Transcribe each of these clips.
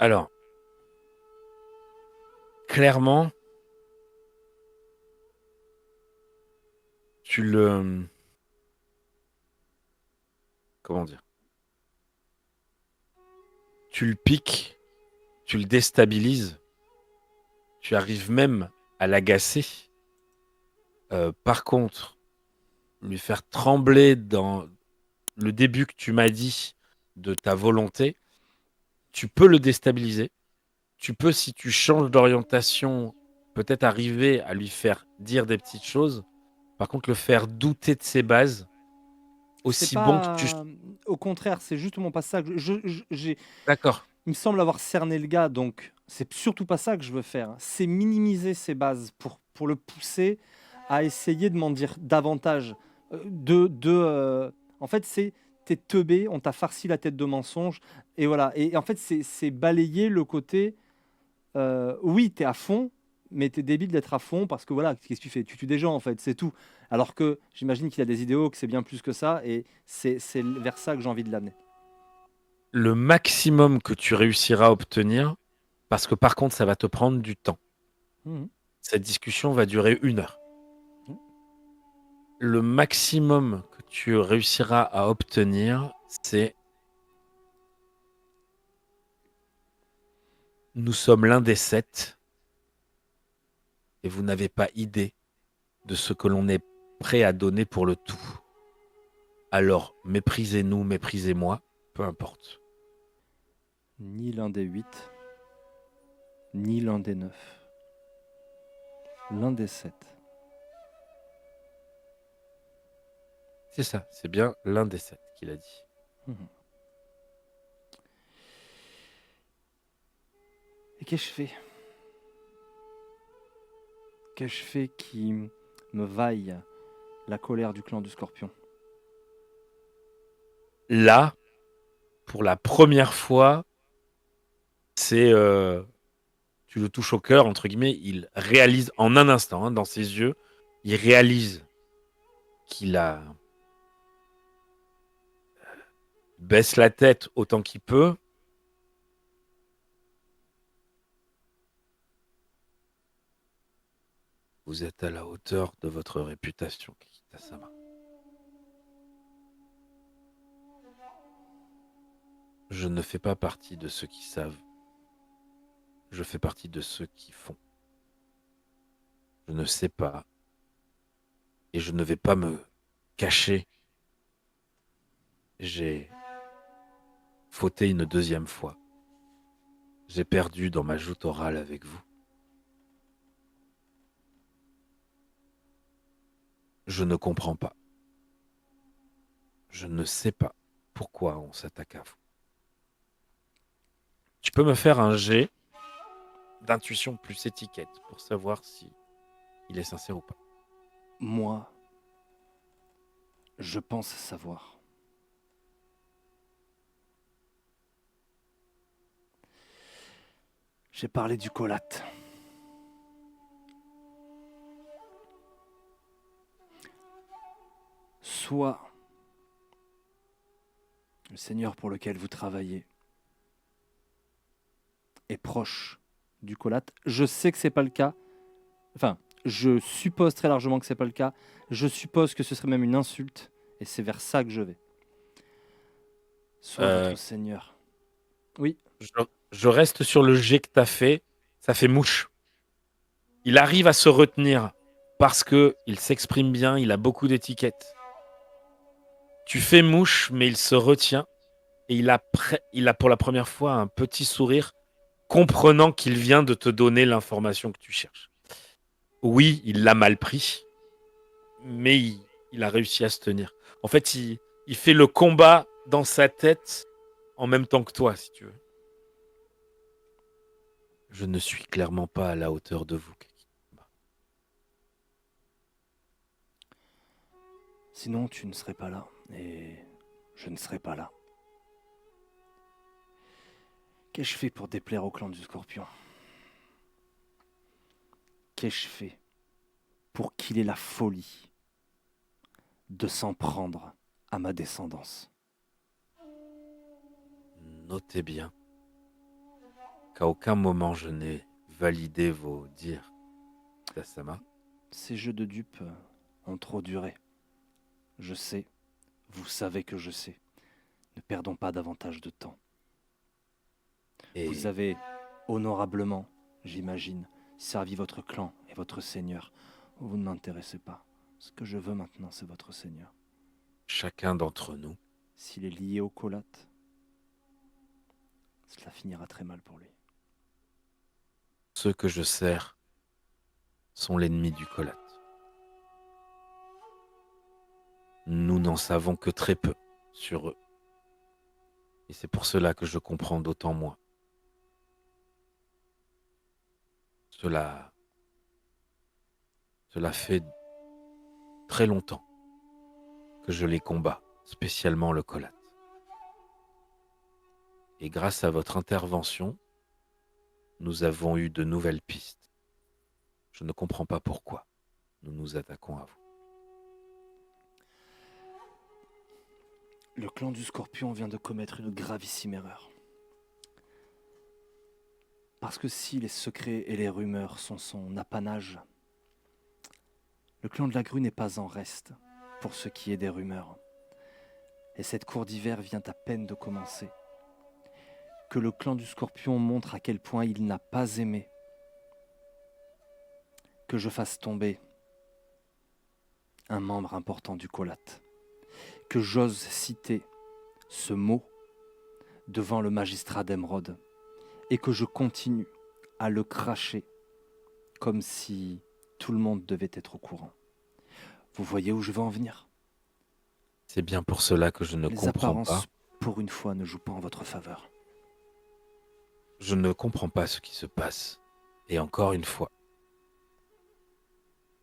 Alors, clairement, tu le... Comment dire? Tu le piques, tu le déstabilises, tu arrives même à l'agacer. Par contre, lui faire trembler dans le début que tu m'as dit de ta volonté, tu peux le déstabiliser. Tu peux, si tu changes d'orientation, peut-être arriver à lui faire dire des petites choses. Par contre, le faire douter de ses bases, C'est aussi bon que tu... pas. Au contraire, c'est justement pas ça que D'accord. il me semble avoir cerné le gars, donc c'est surtout pas ça que je veux faire. C'est minimiser ses bases pour le pousser à essayer de m'en dire davantage. En fait, t'es teubé, on t'a farci la tête de mensonges, et voilà. Et en fait, c'est balayer le côté. Oui, t'es à fond, mais t'es débile d'être à fond parce que voilà, qu'est-ce que tu fais? Tu tues des gens en fait, c'est tout. Alors que j'imagine qu'il a des idéaux, que c'est bien plus que ça, et c'est vers ça que j'ai envie de l'amener. Le maximum que tu réussiras à obtenir, parce que par contre, ça va te prendre du temps. Mhm. Cette discussion va durer 1 heure. Le maximum que tu réussiras à obtenir, c'est nous sommes l'un des 7 et vous n'avez pas idée de ce que l'on est prêt à donner pour le tout. Alors, méprisez-nous, méprisez-moi, peu importe. Ni l'un des 8, ni l'un des 9, l'un des 7. C'est ça, c'est bien l'un des 7 qu'il a dit. Mhm. Et qu'est-ce que je fais? Qu'est-ce que je fais qui me vaille la colère du clan du Scorpion? Là, pour la première fois, c'est tu le touches au cœur, entre guillemets, il réalise en un instant, hein, dans ses yeux, il réalise qu'il a baisse la tête autant qu'il peut. Vous êtes à la hauteur de votre réputation, Kikita-sama. Je ne fais pas partie de ceux qui savent. Je fais partie de ceux qui font. Je ne sais pas et je ne vais pas me cacher. J'ai fauté une deuxième fois. J'ai perdu dans ma joute orale avec vous. Je ne comprends pas. Je ne sais pas pourquoi on s'attaque à vous. Tu peux me faire un jet d'intuition plus étiquette pour savoir si il est sincère ou pas. Moi, je pense savoir. J'ai parlé du Colat. Soit le seigneur pour lequel vous travaillez est proche du Colat. Je sais que c'est pas le cas. Enfin, je suppose très largement que c'est pas le cas. Je suppose que ce serait même une insulte, et c'est vers ça que je vais. Soit votre Euh, seigneur. Oui. je, je reste sur le jet que tu as fait. Ça fait mouche. Il arrive à se retenir parce que il s'exprime bien, il a beaucoup d'étiquettes. Tu fais mouche, mais il se retient et il a pour la première fois un petit sourire, comprenant qu'il vient de te donner l'information que tu cherches. Oui, il l'a mal pris, mais il a réussi à se tenir. En fait, il fait le combat dans sa tête en même temps que toi, si tu veux. Je ne suis clairement pas à la hauteur de vous. Sinon, tu ne serais pas là, et je ne serais pas là. Qu'ai-je fait pour déplaire au clan du Scorpion? Qu'ai-je fait pour qu'il ait la folie de s'en prendre à ma descendance? Notez bien. qu'à aucun moment je n'ai validé vos dires, Tasama. Ces jeux de dupes ont trop duré. Je sais, vous savez que je sais. Ne perdons pas davantage de temps. Vous Et avez honorablement, j'imagine, servi votre clan et votre seigneur. Vous ne m'intéressez pas. Ce que je veux maintenant, c'est votre seigneur. chacun d'entre nous, S'il est lié au Colat, cela finira très mal pour lui. ceux que je sers sont l'ennemi du Colat. Nous n'en savons que très peu sur eux. Et c'est pour cela que je comprends d'autant moins. Cela fait très longtemps que je les combats, spécialement le Colat. Et grâce à votre intervention, nous avons eu de nouvelles pistes. Je ne comprends pas pourquoi nous nous attaquons à vous. Le clan du Scorpion vient de commettre une gravissime erreur. Parce que si les secrets et les rumeurs sont son apanage, le clan de la Grue n'est pas en reste pour ce qui est des rumeurs. Et cette cour d'hiver vient à peine de commencer. Que le clan du Scorpion montre à quel point il n'a pas aimé que je fasse tomber un membre important du Colat. Que j'ose citer ce mot devant le magistrat d'Emeraude et que je continue à le cracher comme si tout le monde devait être au courant. Vous voyez où je veux en venir? C'est bien pour cela que je ne Les comprends pas. apparences, pour une fois, ne jouent pas en votre faveur. Je ne comprends pas ce qui se passe. Et encore une fois,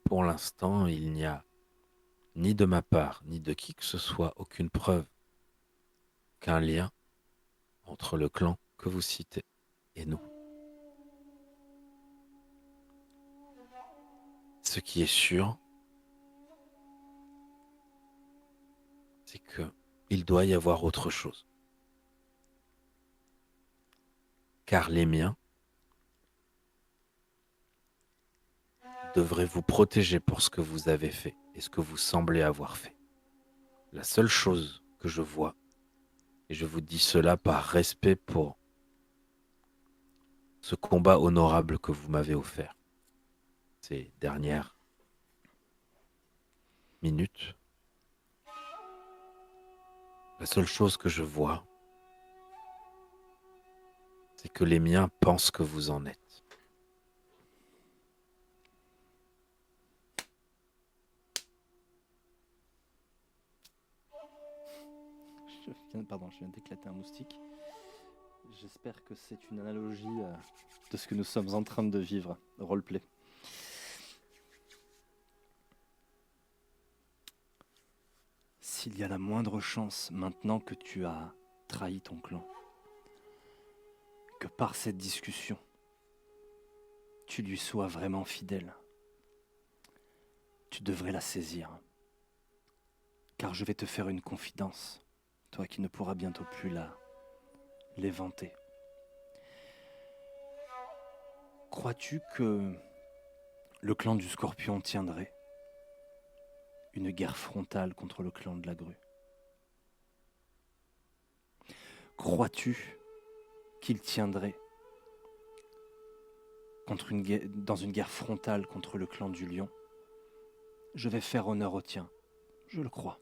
pour l'instant, il n'y a ni de ma part, ni de qui que ce soit, aucune preuve qu'un lien entre le clan que vous citez et nous. Ce qui est sûr, c'est qu'il doit y avoir autre chose. Car les miens devraient vous protéger pour ce que vous avez fait et ce que vous semblez avoir fait. La seule chose que je vois, et je vous dis cela par respect pour ce combat honorable que vous m'avez offert ces dernières minutes, la seule chose que je vois, c'est que les miens pensent que vous en êtes. Je viens d'éclater un moustique. J'espère que c'est une analogie de ce que nous sommes en train de vivre, roleplay. S'il y a la moindre chance, maintenant que tu as trahi ton clan, que par cette discussion, tu lui sois vraiment fidèle, tu devrais la saisir. Car je vais te faire une confidence, toi qui ne pourras bientôt plus l'éventer. Crois-tu que le clan du Scorpion tiendrait une guerre frontale contre le clan de la Grue? Crois-tu qu'il tiendrait dans une guerre frontale contre le clan du Lion? Je vais faire honneur au tien, je le crois.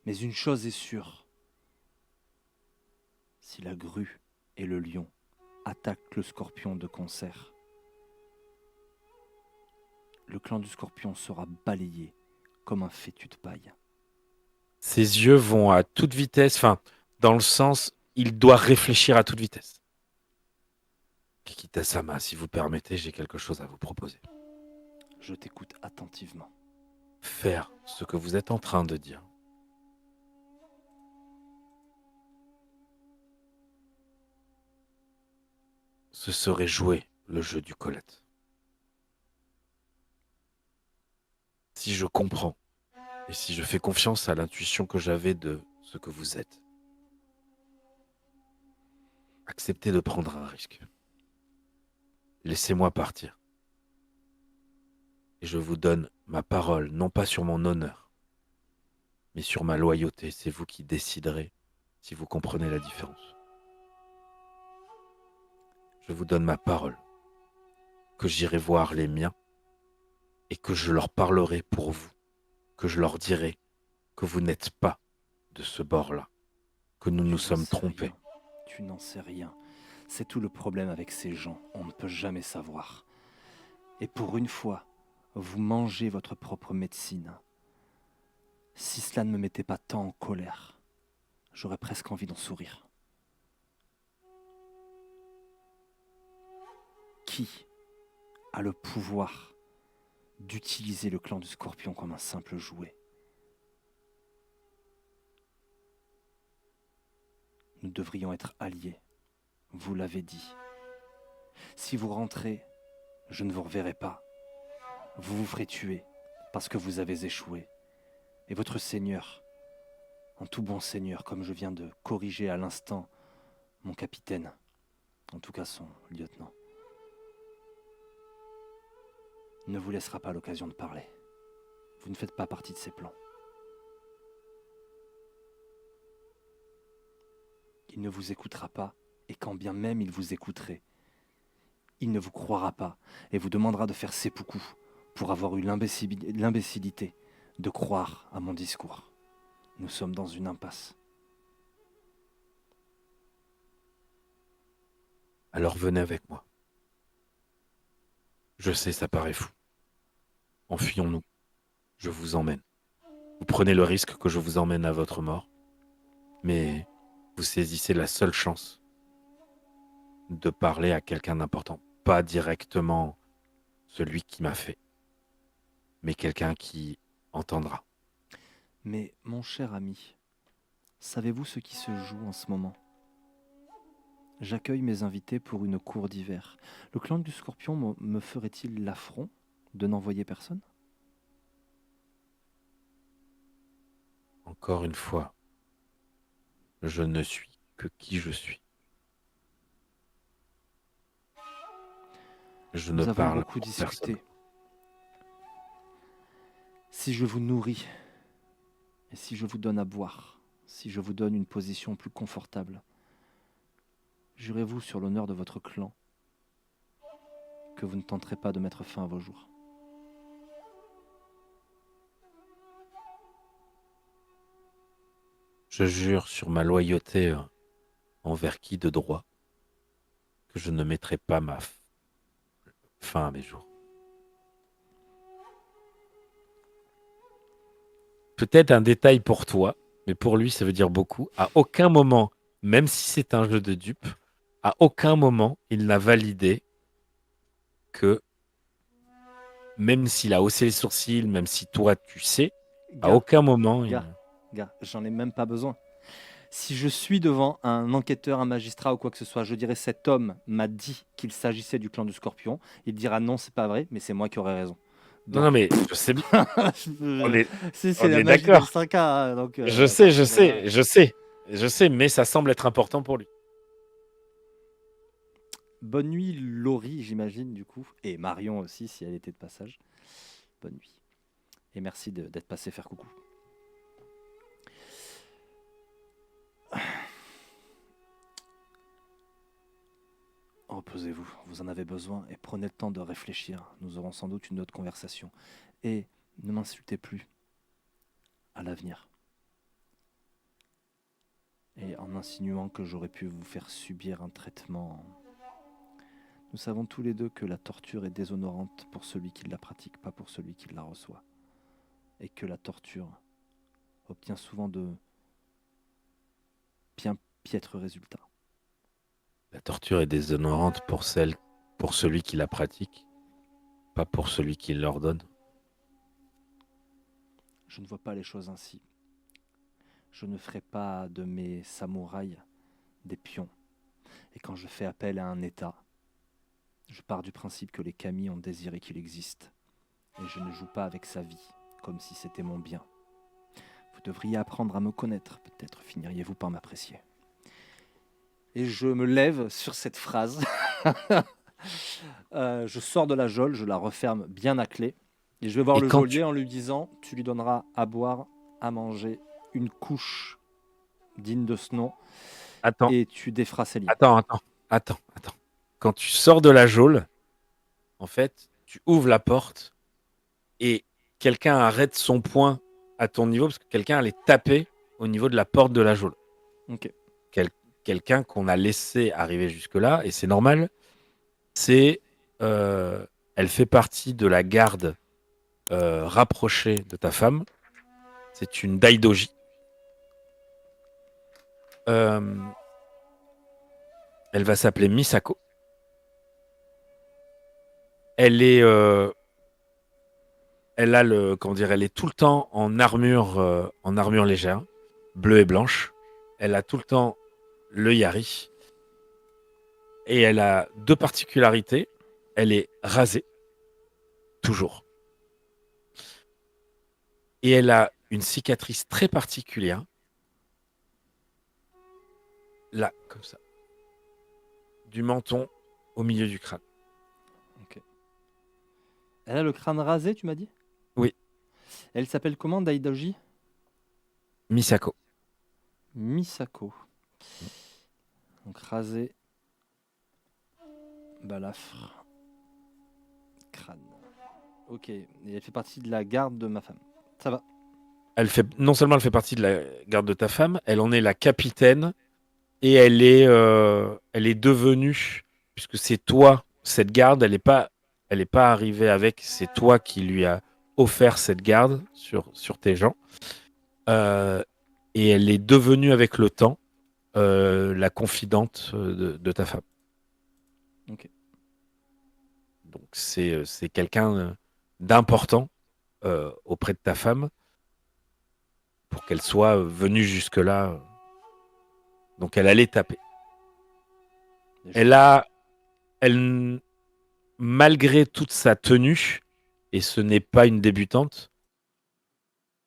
Mais une chose est sûre, si la Grue et le Lion attaquent le Scorpion de concert, le clan du Scorpion sera balayé comme un fétu de paille. Ses yeux vont à toute vitesse, enfin, dans le sens, il doit réfléchir à toute vitesse. Kikita-sama, si vous permettez, j'ai quelque chose à vous proposer. Je t'écoute attentivement. Faire ce que vous êtes en train de dire. Ce serait jouer le jeu du Colette. Si je comprends, et si je fais confiance à l'intuition que j'avais de ce que vous êtes, acceptez de prendre un risque. Laissez-moi partir. Et je vous donne ma parole, non pas sur mon honneur, mais sur ma loyauté. C'est vous qui déciderez si vous comprenez la différence. Je vous donne ma parole, que j'irai voir les miens et que je leur parlerai pour vous, que je leur dirai que vous n'êtes pas de ce bord-là, que nous nous Tu n'en sommes sais trompés. rien. Tu n'en sais rien. C'est tout le problème avec ces gens. On ne peut jamais savoir. Et pour une fois, vous mangez votre propre médecine. Si cela ne me mettait pas tant en colère, j'aurais presque envie d'en sourire. Qui a le pouvoir d'utiliser le clan du Scorpion comme un simple jouet? Nous devrions être alliés, vous l'avez dit. Si vous rentrez, je ne vous reverrai pas. Vous vous ferez tuer parce que vous avez échoué. Et votre seigneur, en tout bon seigneur, comme je viens de corriger à l'instant mon capitaine, en tout cas son lieutenant, ne vous laissera pas l'occasion de parler. Vous ne faites pas partie de ses plans. Il ne vous écoutera pas, et quand bien même il vous écouterait, il ne vous croira pas et vous demandera de faire seppuku pour avoir eu l'imbécilité de croire à mon discours. Nous sommes dans une impasse. Alors venez avec moi. Je sais, ça paraît fou. Enfuyons-nous. Je vous emmène. Vous prenez le risque que je vous emmène à votre mort, mais vous saisissez la seule chance de parler à quelqu'un d'important. Pas directement celui qui m'a fait, mais quelqu'un qui entendra. Mais mon cher ami, savez-vous ce qui se joue en ce moment? J'accueille mes invités pour une cour d'hiver. Le clan du Scorpion me ferait-il l'affront de n'envoyer personne? Encore une fois, je ne suis que qui je suis. Je ne Nous avons parle beaucoup pour personne. discuté. Si je vous nourris, et si je vous donne à boire, si je vous donne une position plus confortable, jurez-vous sur l'honneur de votre clan que vous ne tenterez pas de mettre fin à vos jours? Je jure sur ma loyauté envers qui de droit que je ne mettrai pas fin à mes jours. Peut-être un détail pour toi, mais pour lui, ça veut dire beaucoup. À aucun moment, même si c'est un jeu de dupe, à aucun moment, il n'a validé que, même s'il a haussé les sourcils, même si toi, tu sais, à Gars, aucun moment, gars, j'en ai même pas besoin. Si je suis devant un enquêteur, un magistrat ou quoi que ce soit, je dirais cet homme m'a dit qu'il s'agissait du clan du Scorpion. Il dira non, c'est pas vrai, mais c'est moi qui aurais raison. Non, non, Donc, mais je sais bien, on est, c'est on la est magie del d'accord. 5K, hein, donc Je à sais, je partir de là. sais, je sais, je sais, mais ça semble être important pour lui. Bonne nuit, Laurie, j'imagine, du coup. Et Marion aussi, si elle était de passage. Bonne nuit. Et merci d'être passé faire coucou. Reposez-vous, vous en avez besoin et prenez le temps de réfléchir. Nous aurons sans doute une autre conversation. Et ne m'insultez plus à l'avenir. Et en insinuant que j'aurais pu vous faire subir un traitement. Nous savons tous les deux que la torture est déshonorante pour celui qui la pratique, pas pour celui qui la reçoit. Et que la torture obtient souvent de bien piètres résultats. La torture est déshonorante pour celui qui la pratique, pas pour celui qui l'ordonne. Je ne vois pas les choses ainsi. Je ne ferai pas de mes samouraïs des pions. Et quand je fais appel à un État, je pars du principe que les kami ont désiré qu'il existe. Et je ne joue pas avec sa vie, comme si c'était mon bien. Vous devriez apprendre à me connaître, peut-être finiriez-vous par m'apprécier. Et je me lève sur cette phrase. Je sors de la geôle, je la referme bien à clé. Et je vais voir Et le quand tu... geôlier en lui disant: tu lui donneras à boire, à manger, une couche digne de ce nom, Attends, et tu déferas ses liens. attends. Quand tu sors de la geôle, en fait, tu ouvres la porte et quelqu'un arrête son poing à ton niveau parce que quelqu'un allait taper au niveau de la porte de la geôle. Ok. Quel- Quelqu'un qu'on a laissé arriver jusque-là, et c'est normal, c'est... elle fait partie de la garde rapprochée de ta femme. C'est une Daidoji. Euh, Elle va s'appeler Misako. Elle est, elle a le, comment dire, elle est tout le temps en armure légère, bleue et blanche. Elle a tout le temps le yari et elle a deux particularités. Elle est rasée toujours et elle a une cicatrice très particulière là, comme ça, du menton au milieu du crâne. Ok. Elle a le crâne rasé, tu m'as dit? Oui, Elle s'appelle comment, Daidoji? Misako. Misako. Donc rasé, balafre, crâne. Ok. Et elle fait partie de la garde de ma femme. Ça va. Non seulement elle fait partie de la garde de ta femme, elle en est la capitaine et elle est devenue, puisque c'est toi, cette garde, elle est pas arrivée avec, c'est toi qui lui as offert cette garde sur tes gens. Euh, et elle est devenue avec le temps la confidente de ta femme. Ok. Donc c'est quelqu'un d'important auprès de ta femme pour qu'elle soit venue jusque-là. Donc elle allait taper. Déjà. Elle a, elle, malgré toute sa tenue, et ce n'est pas une débutante,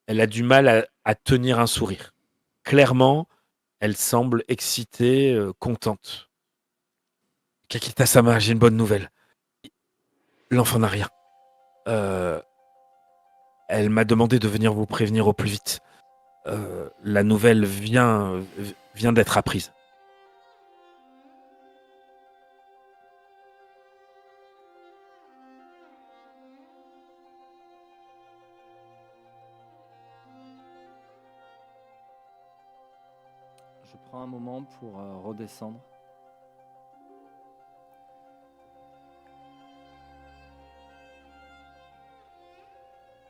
elle a du mal à tenir un sourire. Clairement, elle semble excitée, contente. Kakita-sama, j'ai une bonne nouvelle. L'enfant n'a rien. Euh, Elle m'a demandé de venir vous prévenir au plus vite. La nouvelle vient d'être apprise. Je prends un moment pour redescendre.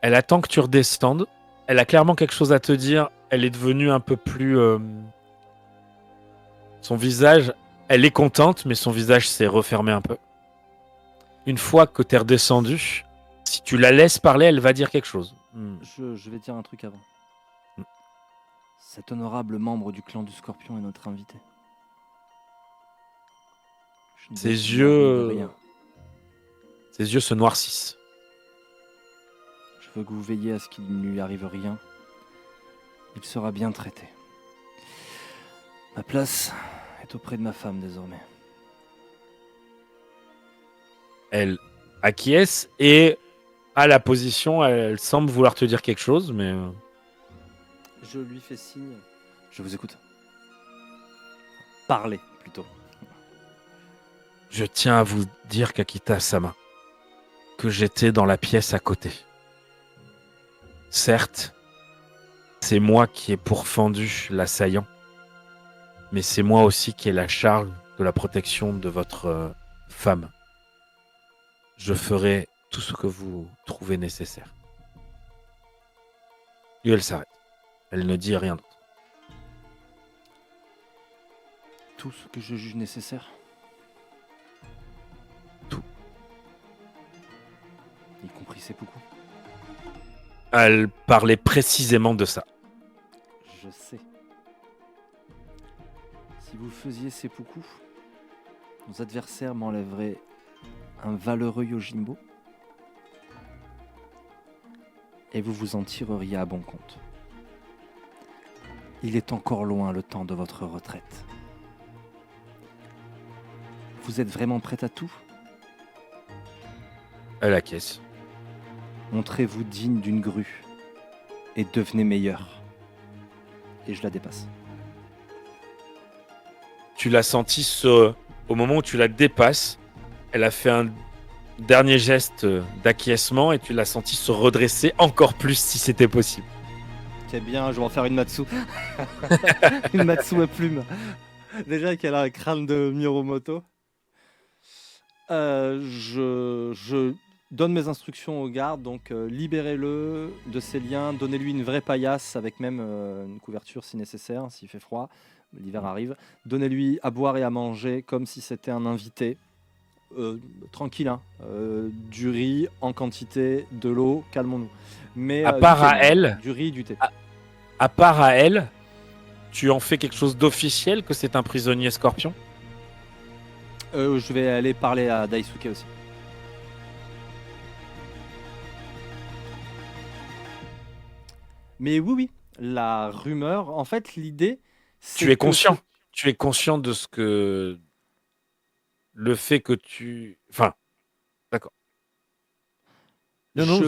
Elle attend que tu redescendes. Elle a clairement quelque chose à te dire. Elle est devenue un peu plus... son visage, elle est contente, mais son visage s'est refermé un peu. Une fois que t'es redescendu, si tu la laisses parler, elle va dire quelque chose. Je vais dire un truc avant. Hmm. Cet honorable membre du clan du Scorpion est notre invité. Je ne veux Ses qu'il lui arrive yeux, rien. ses yeux se noircissent. Je veux que vous veilliez à ce qu'il ne lui arrive rien. Il sera bien traité. Ma place est auprès de ma femme désormais. Elle acquiesce et à la position, elle semble vouloir te dire quelque chose, mais Je lui fais signe. Je vous écoute. Parlez plutôt. je tiens à vous dire, Kakita-sama, que j'étais dans la pièce à côté. Certes, c'est moi qui ai pourfendu l'assaillant, mais c'est moi aussi qui ai la charge de la protection de votre femme. Je ferai tout ce que vous trouvez nécessaire. Et elle s'arrête. Elle ne dit rien d'autre. Tout ce que je juge nécessaire. Tout. Y compris seppuku. Elle parlait précisément de ça. Je sais. Si vous faisiez seppuku, nos adversaires m'enlèveraient un valeureux Yojimbo et vous vous en tireriez à bon compte. Il est encore loin le temps de votre retraite. Vous êtes vraiment prête à tout? À la caisse. Montrez-vous digne d'une grue et devenez meilleur. Et je la dépasse. Tu l'as senti au moment où tu la dépasses, elle a fait un dernier geste d'acquiescement et tu l'as senti se redresser encore plus si c'était possible. C'est bien, je vais en faire une Matsu. Une Matsu à plumes. Déjà qu'elle a un crâne de Miromoto. Je donne mes instructions au garde, donc libérez-le de ses liens, donnez-lui une vraie paillasse avec même une couverture si nécessaire, s'il fait froid, l'hiver arrive. Donnez-lui à boire et à manger comme si c'était un invité. Tranquille, hein. Du riz en quantité, de l'eau, calmons-nous. Mais À du part thé, à elle, du riz, du thé. à part à elle, tu en fais quelque chose d'officiel que c'est un prisonnier scorpion? Je vais aller parler à Daisuke aussi. Mais oui, oui, la rumeur, en fait, l'idée, c'est Tu es que conscient. Tu es conscient de ce que... Le fait que tu... Enfin, d'accord. Non, non,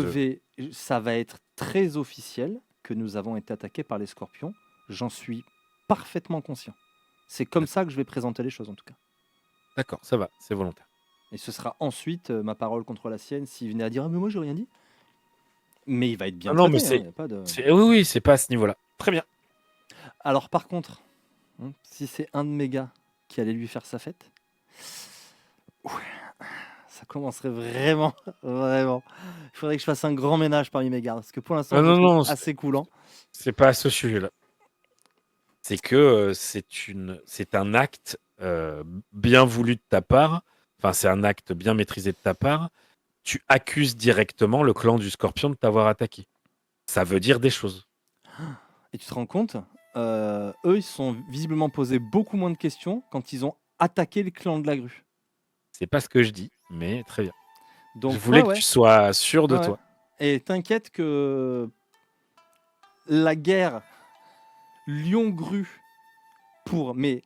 ça va être très officiel que nous avons été attaqués par les scorpions. J'en suis parfaitement conscient. C'est comme ça que je vais présenter les choses, en tout cas. D'accord, ça va, c'est volontaire. Et ce sera ensuite ma parole contre la sienne s'il venait à dire « Ah, mais moi, j'ai rien dit ». Mais il va être bien Non, traité, mais y a pas de... oui, oui, c'est pas à ce niveau-là. Très bien. Alors, par contre, si c'est un de mes gars qui allait lui faire sa fête, ça commencerait vraiment, vraiment. Il faudrait que je fasse un grand ménage parmi mes gardes, parce que pour l'instant, je non, trouve assez coulant. C'est pas à ce sujet-là. C'est que c'est un acte bien voulu de ta part. Enfin, c'est un acte bien maîtrisé de ta part. Tu accuses directement le clan du Scorpion de t'avoir attaqué. Ça veut dire des choses. Et tu te rends compte, eux, ils se sont visiblement posé beaucoup moins de questions quand ils ont attaqué le clan de la grue. C'est pas ce que je dis, mais très bien. Donc, je voulais que tu sois sûr de Ouais. toi. Et t'inquiète que la guerre Lion-Grue pour mais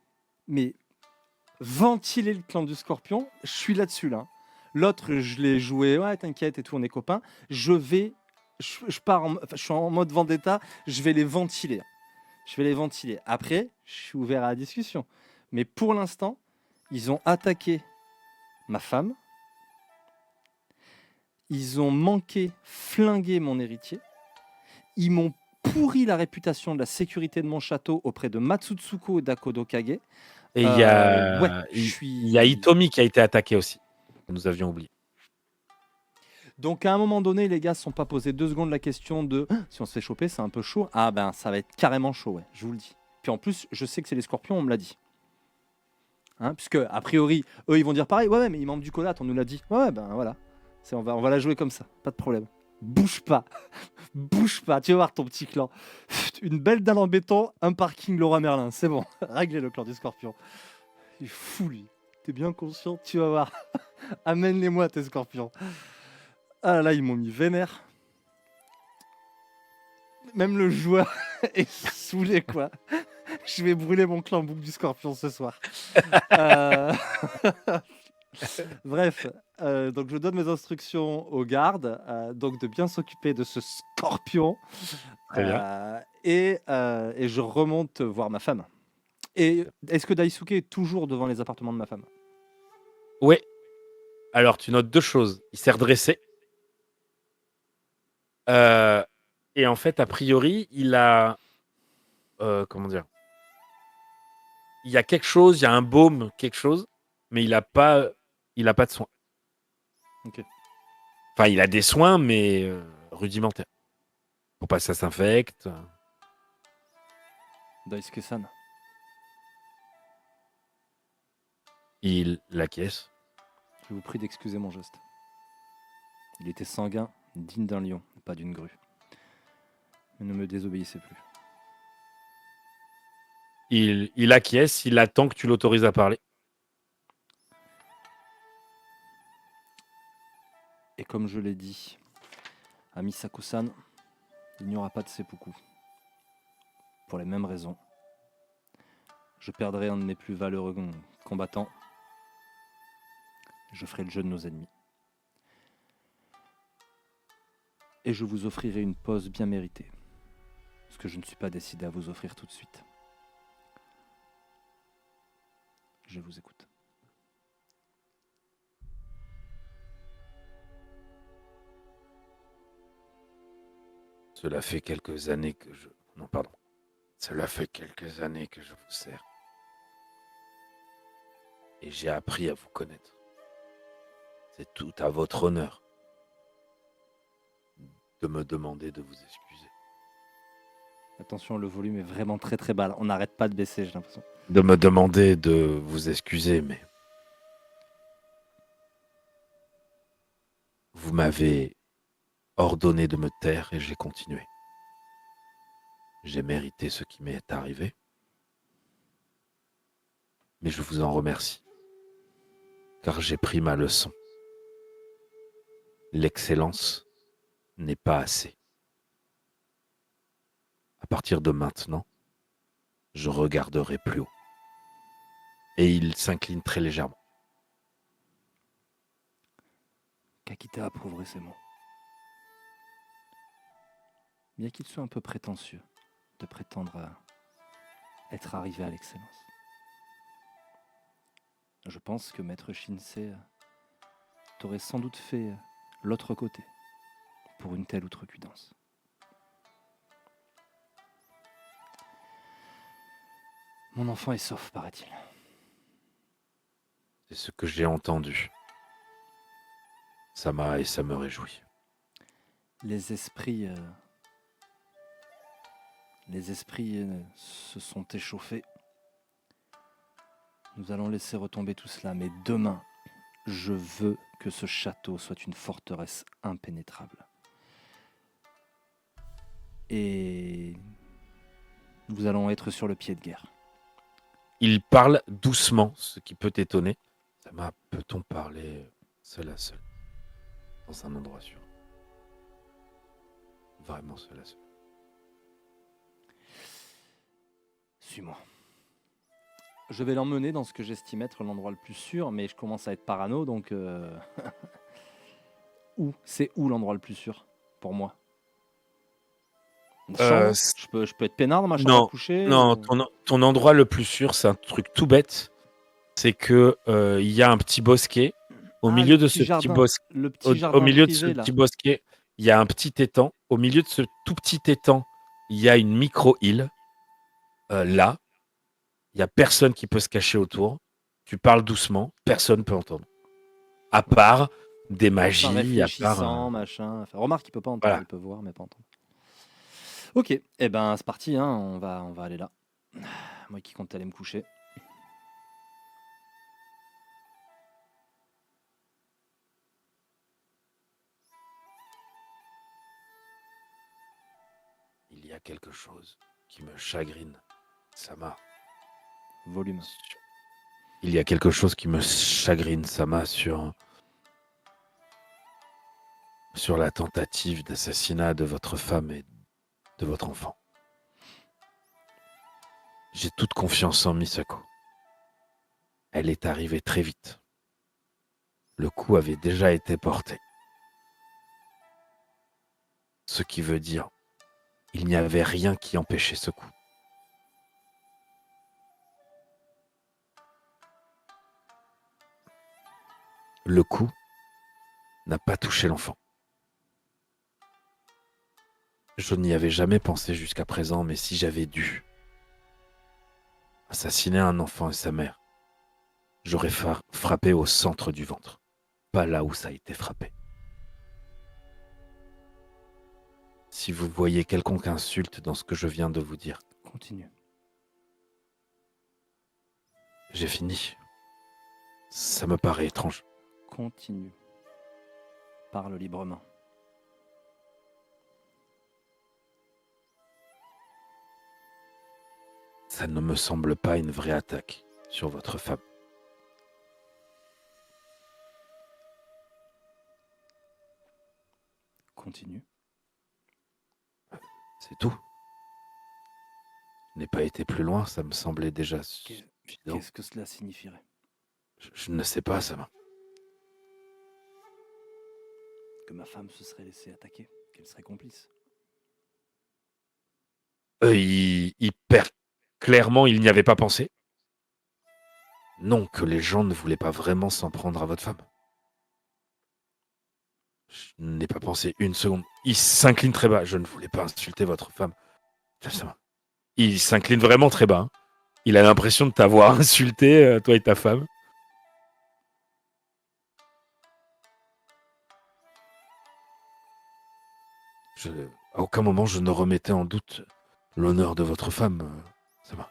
ventiler le clan du Scorpion, je suis là-dessus là. L'autre, je l'ai joué, ouais, t'inquiète et tout, on est copains. Je pars, je suis en mode vendetta, je vais les ventiler. Je vais les ventiler. Après, je suis ouvert à la discussion. Mais pour l'instant, ils ont attaqué ma femme. Ils ont manqué flinguer mon héritier. Ils m'ont pourri la réputation de la sécurité de mon château auprès de Matsutsuko et d'Akodo Kage. Et il y a Hitomi qui a été attaqué aussi. Nous avions oublié. Donc à un moment donné, les gars ne se sont pas posés 2 secondes la question de si on se fait choper, c'est un peu chaud. Ah ben ça va être carrément chaud, ouais, je vous le dis. Puis en plus, je sais que c'est les scorpions, on me l'a dit. Hein, puisque a priori, eux ils vont dire pareil, ouais mais ils membres du Kodat, on nous l'a dit. Ouais ben voilà, on va la jouer comme ça, pas de problème. Bouge pas, bouge pas, tu vas voir ton petit clan. Une belle dalle en béton, un parking Leroy Merlin, c'est bon, réglez le clan du scorpion. Il est fou lui, t'es bien conscient, tu vas voir. Amène-les-moi tes scorpions. Ah là, ils m'ont mis vénère. Même le joueur est saoulé, quoi. Je vais brûler mon clan boucle du scorpion ce soir. Bref, donc je donne mes instructions aux gardes, donc de bien s'occuper de ce scorpion. Très bien. Et je remonte voir ma femme. Et est-ce que Daisuke est toujours devant les appartements de ma femme? Oui. Alors, tu notes 2 choses. Il s'est redressé. Et en fait, a priori, il a... comment dire? Il y a quelque chose, il y a un baume, quelque chose, mais il a pas de soins. Ok. Enfin, il a des soins, mais rudimentaires. Pour pas que ça s'infecte. Daisuke-san. Il l'acquiesce. Je vous prie d'excuser mon geste. Il était sanguin, digne d'un lion, pas d'une grue. Mais ne me désobéissez plus. Il acquiesce, il attend que tu l'autorises à parler. Et comme je l'ai dit à Misako-san, il n'y aura pas de seppuku. Pour les mêmes raisons. Je perdrai un de mes plus valeureux combattants. Je ferai le jeu de nos ennemis. Et je vous offrirai une pause bien méritée. Ce que je ne suis pas décidé à vous offrir tout de suite. Je vous écoute. Cela fait quelques années que je... Non, pardon. Cela fait quelques années que je vous sers. Et j'ai appris à vous connaître. C'est tout à votre honneur de me demander de vous excuser. Attention, le volume est vraiment très très bas. On n'arrête pas de baisser, j'ai l'impression. De me demander de vous excuser, mais... Vous m'avez ordonné de me taire et j'ai continué. J'ai mérité ce qui m'est arrivé. Mais je vous en remercie. Car j'ai pris ma leçon. L'excellence n'est pas assez. À partir de maintenant, je regarderai plus haut. Et il s'incline très légèrement. Kakita approuverait ces mots. Bien qu'il soit un peu prétentieux de prétendre être arrivé à l'excellence. Je pense que Maître Shinsei t'aurait sans doute fait l'autre côté pour une telle outrecuidance. Mon enfant est sauf, paraît-il. C'est ce que j'ai entendu. Ça me réjouit. Les esprits se sont échauffés. Nous allons laisser retomber tout cela, mais demain, je veux que ce château soit une forteresse impénétrable. Et nous allons être sur le pied de guerre. Il parle doucement, ce qui peut t'étonner. Sama, peut-on parler seul à seul, dans un endroit sûr? Vraiment seul à seul. Suis-moi. Je vais l'emmener dans ce que j'estime être l'endroit le plus sûr, mais je commence à être parano, donc... C'est où l'endroit le plus sûr, pour moi? Une chambre? Je peux être peinard dans ma chambre à coucher? Non, ton endroit le plus sûr, c'est un truc tout bête. C'est que il y a un petit bosquet. Au milieu de ce petit bosquet, le petit jardin au milieu de privé, ce là. petit bosquet, il y a un petit étang. Au milieu de ce tout petit étang, il y a une micro-île. Là, il n'y a personne qui peut se cacher autour. Tu parles doucement, personne peut entendre. À part des magies, à part... machin. Enfin, remarque, il peut pas entendre, Voilà. il peut voir, mais pas entendre. Ok, eh ben c'est parti, hein, on va aller là. Moi qui compte aller me coucher. Il y a quelque chose qui me chagrine, Sama. Volume. Il y a quelque chose qui me chagrine, Sama, sur la tentative d'assassinat de votre femme et de votre enfant. J'ai toute confiance en Misako. Elle est arrivée très vite. Le coup avait déjà été porté. Ce qui veut dire, il n'y avait rien qui empêchait ce coup. Le coup n'a pas touché l'enfant. Je n'y avais jamais pensé jusqu'à présent, mais si j'avais dû assassiner un enfant et sa mère, j'aurais frappé au centre du ventre, pas là où ça a été frappé. Si vous voyez quelconque insulte dans ce que je viens de vous dire, continue. J'ai fini. Ça me paraît étrange. Continue. Parle librement. Ça ne me semble pas une vraie attaque sur votre femme. Continue. C'est tout. Je n'ai pas été plus loin, ça me semblait déjà suffisant. Qu'est-ce que cela signifierait? Je ne sais pas, Sama. que ma femme se serait laissée attaquer, qu'elle serait complice. Clairement, il n'y avait pas pensé. Non, que les gens ne voulaient pas vraiment s'en prendre à votre femme. Je n'ai pas pensé une seconde. Il s'incline très bas. Je ne voulais pas insulter votre femme. Il s'incline vraiment très bas. Hein. Il a l'impression de t'avoir insulté, toi et ta femme. À aucun moment je ne remettais en doute l'honneur de votre femme. Ça va.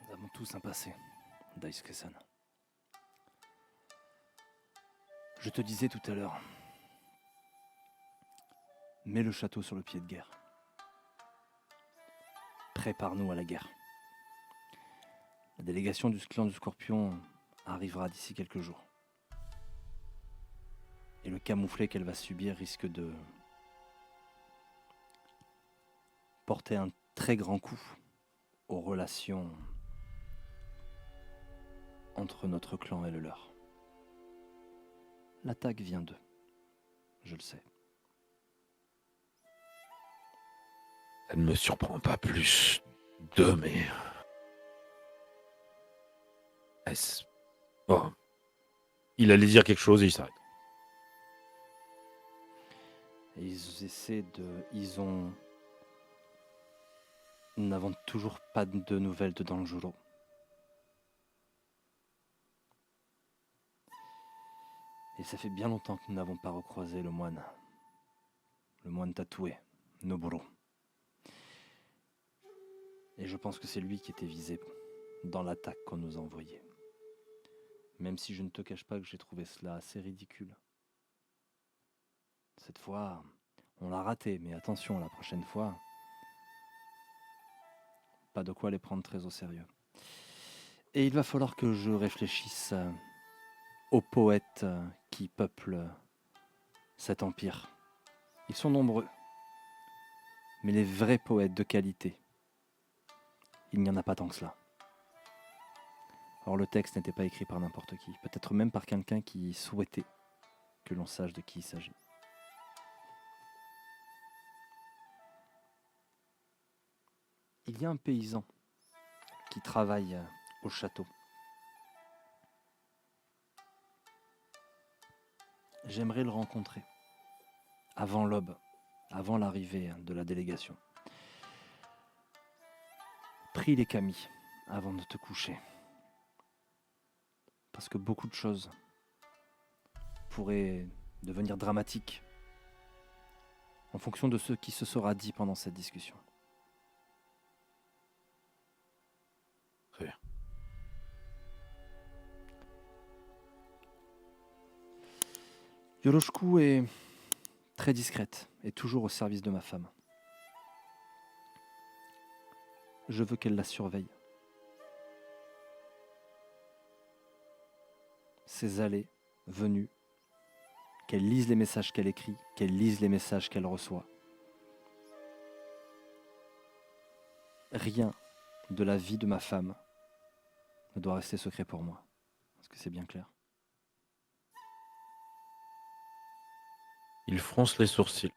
Nous avons tous un passé, Daisuke-san. Je te disais tout à l'heure, mets le château sur le pied de guerre. Prépare-nous à la guerre. La délégation du clan du Scorpion arrivera d'ici quelques jours. Et le camouflet qu'elle va subir risque de porter un très grand coup aux relations entre notre clan et le leur. L'attaque vient d'eux, je le sais. Ça ne me surprend pas plus d'eux, mais... Bon. Il allait dire quelque chose et il s'arrête. Et ils essaient de... Nous n'avons toujours pas de nouvelles de Danjuro. Et ça fait bien longtemps que nous n'avons pas recroisé le moine tatoué, Noburo. Et je pense que c'est lui qui était visé dans l'attaque qu'on nous a envoyée. Même si je ne te cache pas que j'ai trouvé cela assez ridicule. Cette fois, on l'a raté, mais attention, la prochaine fois, pas de quoi les prendre très au sérieux. Et il va falloir que je réfléchisse aux poètes qui peuplent cet empire. Ils sont nombreux, mais les vrais poètes de qualité, il n'y en a pas tant que cela. Or le texte n'était pas écrit par n'importe qui, peut-être même par quelqu'un qui souhaitait que l'on sache de qui il s'agit. Il y a un paysan qui travaille au château. J'aimerais le rencontrer avant l'aube, avant l'arrivée de la délégation. Prie les camis avant de te coucher. Parce que beaucoup de choses pourraient devenir dramatiques en fonction de ce qui se sera dit pendant cette discussion. Très bien. Yoroshku est très discrète et toujours au service de ma femme. Je veux qu'elle la surveille. Ses allées, venues, qu'elle lise les messages qu'elle écrit, qu'elle lise les messages qu'elle reçoit. Rien de la vie de ma femme ne doit rester secret pour moi. Est-ce que c'est bien clair? Il fronce les sourcils.